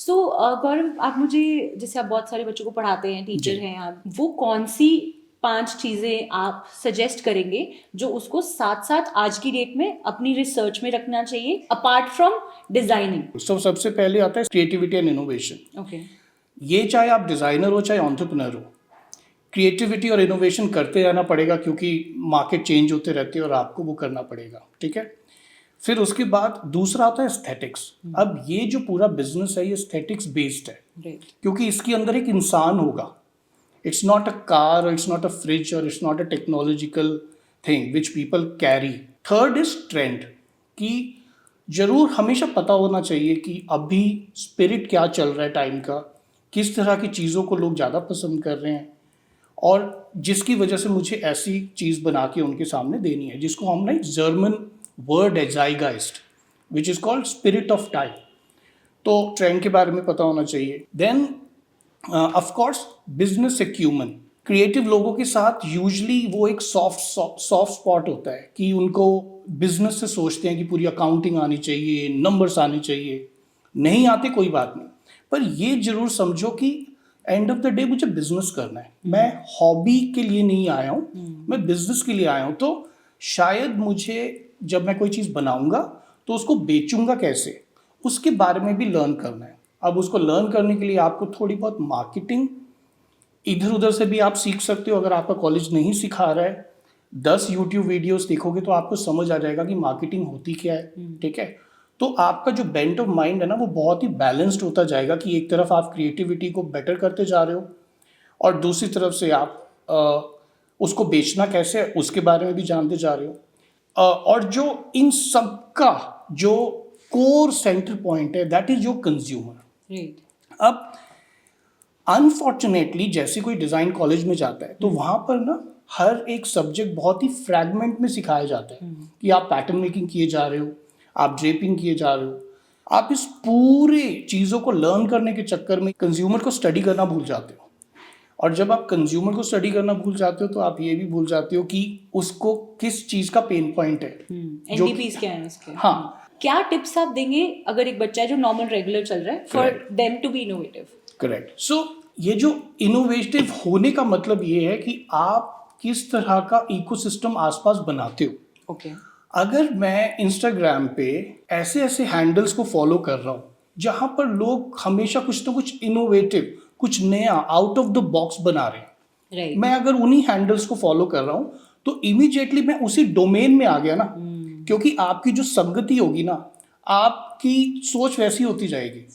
सो गौरव, आप मुझे, जैसे आप बहुत सारे बच्चों को पढ़ाते हैं, टीचर जी। हैं आप, वो कौन सी 5 चीजें आप सजेस्ट करेंगे जो उसको साथ साथ आज की डेट में अपनी रिसर्च में रखना चाहिए अपार्ट फ्रॉम डिजाइनिंग? सबसे पहले आता है क्रिएटिविटी एंड इनोवेशन। ओके। ये चाहे आप डिज़ाइनर हो चाहे एंटरप्रेन्योर हो, क्रिएटिविटी और इनोवेशन करते रहना पड़ेगा क्योंकि मार्केट चेंज होते रहते हैं और आपको वो करना पड़ेगा। ठीक है। फिर उसके बाद दूसरा आता है एस्थेटिक्स। अब ये जो पूरा बिजनेस है ये एस्थेटिक्स बेस्ड है, राइट। क्योंकि इसके अंदर एक इंसान होगा। It's not a car, it's not a fridge, और it's not a technological thing which people carry. Third is trend, कि जरूर हमेशा पता होना चाहिए कि अभी स्पिरिट क्या चल रहा है टाइम का, किस तरह की चीज़ों को लोग ज़्यादा पसंद कर रहे हैं, और जिसकी वजह से मुझे ऐसी चीज़ बना के उनके सामने देनी है, जिसको हम ना जर्मन वर्ड है zeitgeist, which is called spirit of time. तो ट्रेंड के बारे में पता होना चाहिए। Then of course business acumen. Creative लोगों के साथ यूजली वो एक सॉफ्ट स्पॉट होता है कि उनको बिजनेस से सोचते हैं कि पूरी अकाउंटिंग आनी चाहिए, नंबर्स आने चाहिए। नहीं आते कोई बात नहीं, पर ये जरूर समझो कि एंड ऑफ द डे मुझे बिजनेस करना है। मैं हॉबी के लिए नहीं आया हूँ, मैं बिजनेस के लिए आया हूँ। तो शायद मुझे जब मैं कोई चीज़ बनाऊंगा तो उसको बेचूंगा कैसे, उसके बारे में भी लर्न करना है। अब उसको लर्न करने के लिए आपको थोड़ी बहुत मार्केटिंग इधर उधर से भी आप सीख सकते हो। अगर आपका कॉलेज नहीं सिखा रहा है, 10 यूट्यूब वीडियोस देखोगे तो आपको समझ आ जाएगा कि मार्केटिंग होती क्या है। ठीक है। तो आपका जो बेंट ऑफ माइंड है ना वो बहुत ही बैलेंस्ड होता जाएगा, कि एक तरफ आप क्रिएटिविटी को बेटर करते जा रहे हो और दूसरी तरफ से आप उसको बेचना कैसे है उसके बारे में भी जानते जा रहे हो। और जो इन सब का जो कोर सेंटर पॉइंट है that is your consumer. Right. अब अनफॉर्चुनेटली जैसे कोई डिज़ाइन कॉलेज में जाता है तो वहाँ पर ना हर एक सब्जेक्ट बहुत ही फ्रैगमेंट में सिखाया जाता है, कि आप पैटर्न मेकिंग किए जा रहे हो, आप ड्रेपिंग किए जा रहे हो। आप इस पूरे चीज़ों को लर्न करने के चक्कर में कंज्यूमर को स्टडी करना भूल जाते हो। और जब आप कंज्यूमर को स्टडी करना भूल जाते हो तो आप ये भी भूल जाते हो कि उसको किस चीज़ का पेन पॉइंट है, जो एनडीपीज क्या है उसके? हाँ। क्या टिप्स आप देंगे अगर एक बच्चा है जो नॉर्मल रेगुलर चल रहा है, for them to be innovative? Correct. So ये जो इनोवेटिव होने का मतलब ये है कि आप किस तरह का इकोसिस्टम आसपास बनाते हो। ओके। अगर मैं इंस्टाग्राम पे ऐसे ऐसे हैंडल्स को फॉलो कर रहा हूँ जहां पर लोग हमेशा कुछ ना कुछ इनोवेटिव, कुछ नया आउट ऑफ द बॉक्स बना रहे हैं, राइट। मैं अगर उन्हीं हैंडल्स को फॉलो कर रहा हूँ तो इमीडिएटली मैं उसी डोमेन में आ गया ना। क्योंकि आपकी जो संगति होगी ना, आपकी सोच वैसी होती जाएगी।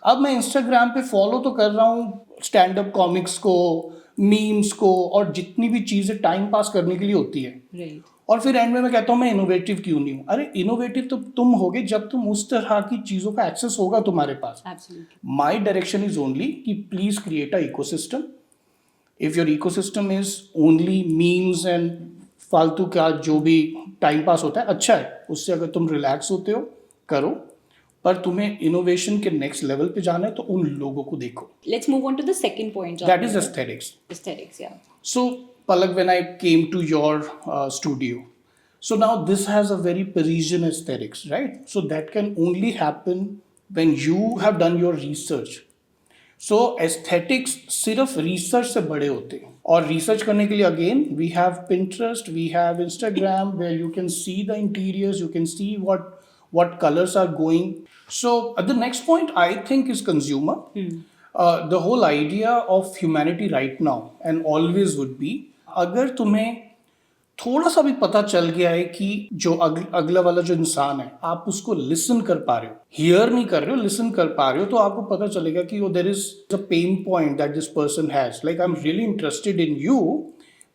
अब मैं इंस्टाग्राम पे फॉलो तो कर रहा हूँ स्टैंड अप कॉमिक्स को, मीम्स को, और जितनी भी चीज़ें टाइम पास करने के लिए होती है। राइट। और फिर एंड में मैं कहता हूँ मैं इनोवेटिव क्यों नहीं हूँ। अरे इनोवेटिव तो तुम होगे जब तुम उस तरह की चीज़ों का एक्सेस होगा तुम्हारे पास। Absolutely. My direction is only कि please create a ecosystem. If your ecosystem is only memes and फालतू का जो भी टाइम पास होता है, अच्छा है, उससे अगर तुम रिलैक्स होते हो करो, पर तुम्हें इनोवेशन के नेक्स्ट लेवल पे जाना है तो उन लोगों को देखो। Let's move on to the second point. That is aesthetics. Aesthetics, yeah. So, Palak, when I came to your studio, so now this has a very Parisian aesthetics, right? So that can only happen when you have done your research. So aesthetics सिर्फ research से बड़े होते हैं, और research करने के लिए again we have Pinterest, we have Instagram where you can see the interiors, you can see what colors are going. So the next point I think is consumer. The whole idea of humanity right now and always would be, अगर तुम्हें थोड़ा सा भी पता चल गया है कि जो अगला वाला जो इंसान है आप उसको लिसन कर पा रहे हो, हियर नहीं कर रहे हो, लिसन कर पा रहे हो, तो आपको पता चलेगा कि there is a pain point that this person has, like I am really interested in you,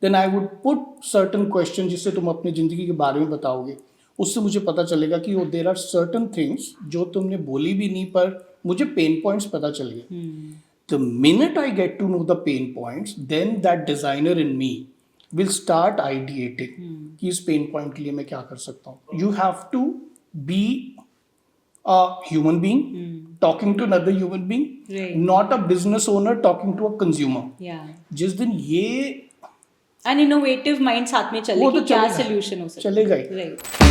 then I would put certain question जिससे तुम अपनी जिंदगी के बारे में बताओगे। उससे मुझे पता चलेगा कि देयर आर सर्टन थिंग्स जो तुमने बोली भी नहीं पर मुझे पेन पॉइंट्स पता चल गए। The minute I get to know the pain points, then that designer in me will start ideating कि इस pain point के लिए मैं क्या कर सकता हूँ। You have to be a human being talking to another human being, Right. not a business owner talking to a consumer. Yeah. जिस दिन ये an innovative mind साथ में चले वो कि तो क्या चलेगा, solution हो सकता है। चलेगा ही। Right.